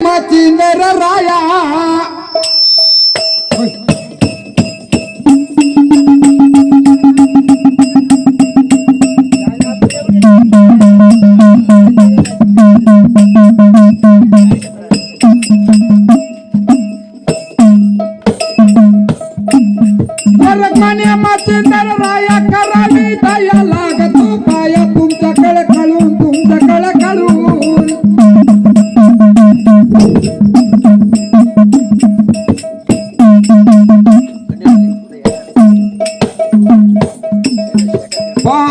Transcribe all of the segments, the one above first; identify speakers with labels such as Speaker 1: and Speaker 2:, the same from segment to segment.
Speaker 1: नर राया राया करावी दया लागतो पाया तुमच्याकडे कळून तुमच्याकडे कळून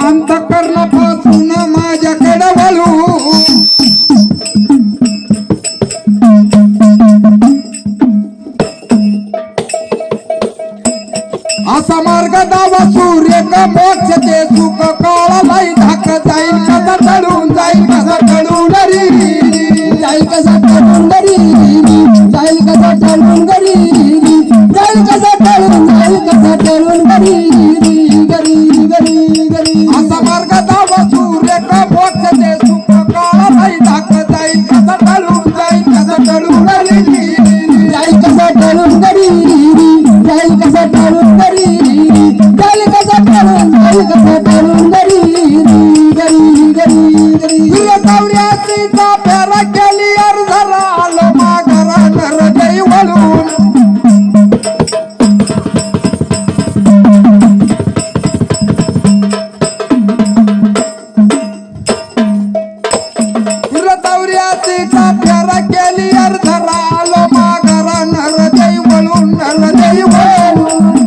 Speaker 1: अंत करण्यापासून माझ्याकडे वळू असा मार्ग दावा सूर्य का मोक्षचे सुख काळालाही धाक जाईल कसा चढून जाईल कसा चढून जाईल कसा चढून जाईल कसा चढून जाईल कसा चढून जाईल कसा चढून असा मार्ग दावा सूर्य का मोक्षचे सुख काळालाही धाक जाईल कसा चढून जाईल कसा चढून जाईल कसा चढून जाईल कसा चढून फेरा केली अर्धरा आलो माघरा नर जय वळून फेरा केली अर्धरा आलो माघरा नर जय वळून नर जय वळून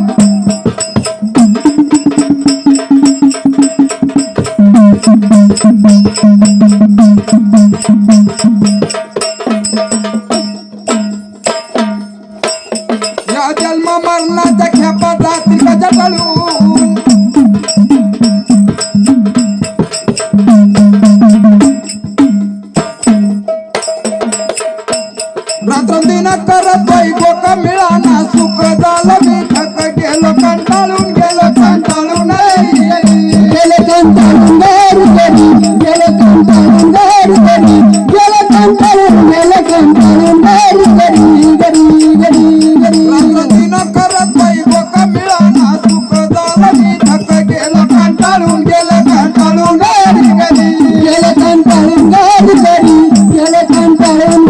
Speaker 1: जन्म मरणाच्या खेपात रात्री कशा चढून रात्रंदिन करत वैभोग मिळाना सुख झालं मी थक गेलो कंटाळून गेलो कंटाळून गेले कंटाळून गेले कंटाळून गेले कंटाळून गेले कंटाळून करत वैभोग मिळाना सुख झालं मी थक गेलो कंटाळून गेले कंटाळून गेले कंटाळून गेले कंटाळून गेले कंटाळून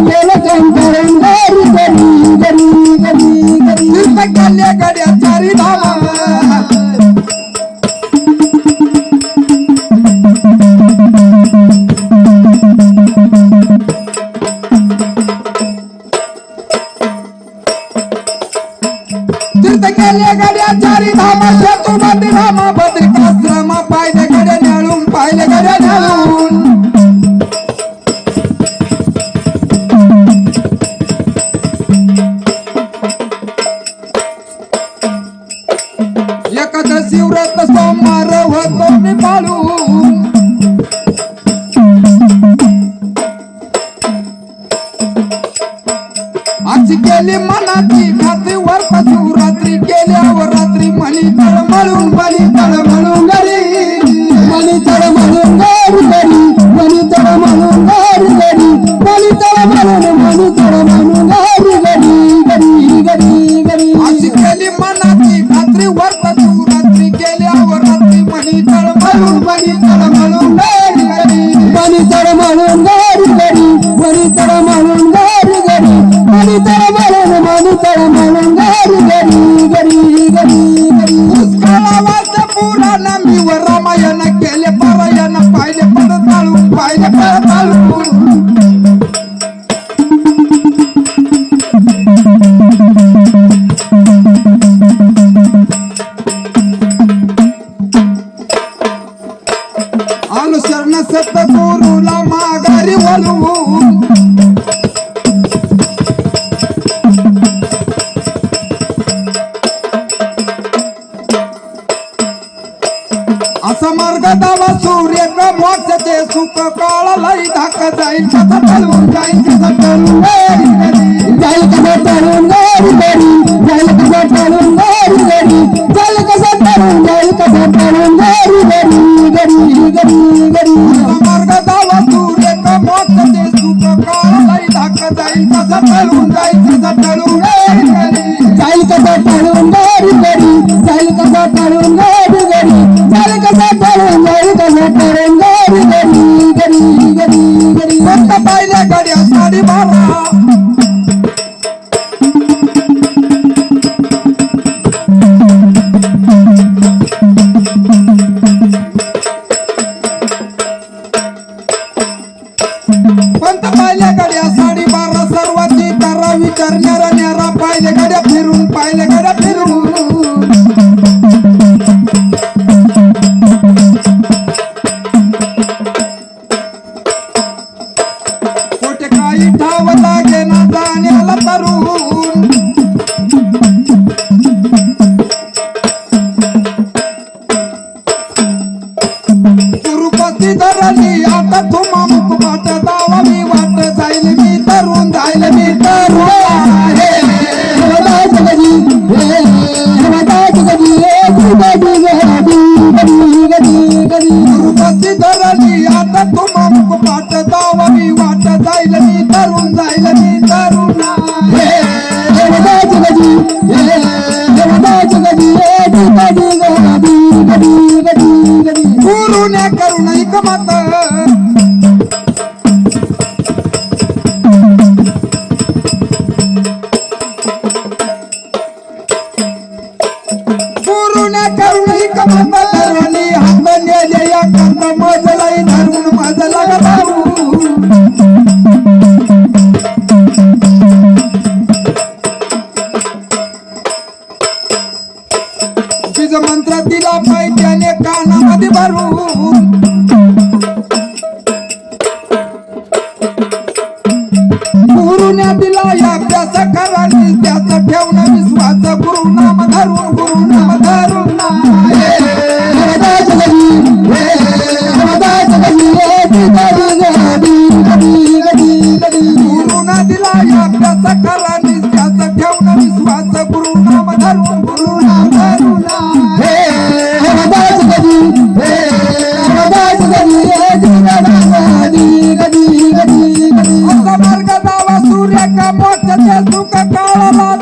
Speaker 1: गेले कंटाळून तीर्थकेले गड्या चारी धामा तीर्थकेले गड्या चारी धामा सेतुबंदी धामा बद्रिकाश्रम पाहिले गड्या न्याळून पाहिले गड्या न्याळून एकादशी व्रत सोमवार होतो मी पाळून आजची केली मनाची खात्री वर्त शिवरात्री केल्यावर रात्री मणी तळमळून बली तळमळून गरी मणी तळमळून गरी मणी तळमळून गरी मणी तळमळून मणी तळमळून गरी आजची केली मनाची खात्री वर्त शिवरात्री केल्यावर रात्री मणी तळमळून गरी मणी तळमळून गरी मणी तळमळून गरी मणी तळमळून पुष्कळावाच पुराण मी व रामायण केले पारायण पाहिले परत ताळून पाहिले परत ताळून अनुसरण सतगुरूला माघारी वळवून असा मार्ग दावा सूर्य का मोक्षचे सुख काळालाही धाक जाईल कसा चढून जाईल कसा चढून जाईल कसा चढून जाईल कसा चढून जाईल कसा चढून जाईल कसा चढून मार्ग दावा सूर्य का मोक्षचे जाईल कसा टळून जाईल कसा टळून
Speaker 2: जाईल कसा टळून गडी गडी जाईल कसा टळून गडी गडी जाईल कसा टळून जाईल कसा टळून गडी गडी गडी गडी गडी
Speaker 1: फक्त पाहिल्या गाड्या 12:30 पंत पाहिल्या गाड्या 12:30 सर्वांची तारा विचारणारा न्यारा पाहिले गाड्या फिरून पाहिले गाड्या फिरून कुठे काही ठाव लागे ना जाण्याला तरुण तिरुपती धरली आता तुम्हा मुखबाट दावा मी वाट जाईल मी तरुण जाईल मी तरुण
Speaker 2: हवादाच गडी हवादाच गडी गडी गडी गडी गडी
Speaker 1: तिरुपती धरली आता तुम्हा मुखबाट दावा मी वाट जाईल मी तरुण जाईल मी तरुण
Speaker 2: हवादाच गडी हवादाच गडी गडी गडी गडी गडी गडी
Speaker 1: गुरुने करुण ऐकमत गुरुने करुण ऐकमत धरणी हात नेले या कंद मजलाई धरून मजला धरून बीज मंत्र दिला पाहिजे कानामध्ये भरून गुरुने दिला या अभ्यास करानी त्याचा ठेवणं विश्वास गुरुनाम धरून
Speaker 2: हवादाच गडी हवादाच गडी गडी गडी गडी गडी
Speaker 1: गुरुना दिला या अभ्यास करानी त्याचा ठेवणं विश्वास गुरुनाम धरून
Speaker 2: हवादाच गडी हवादाच गडी गडी गडी गडी गडी
Speaker 1: असा मार्ग दावा सूर्य का मोक्षाचे सुख काळाला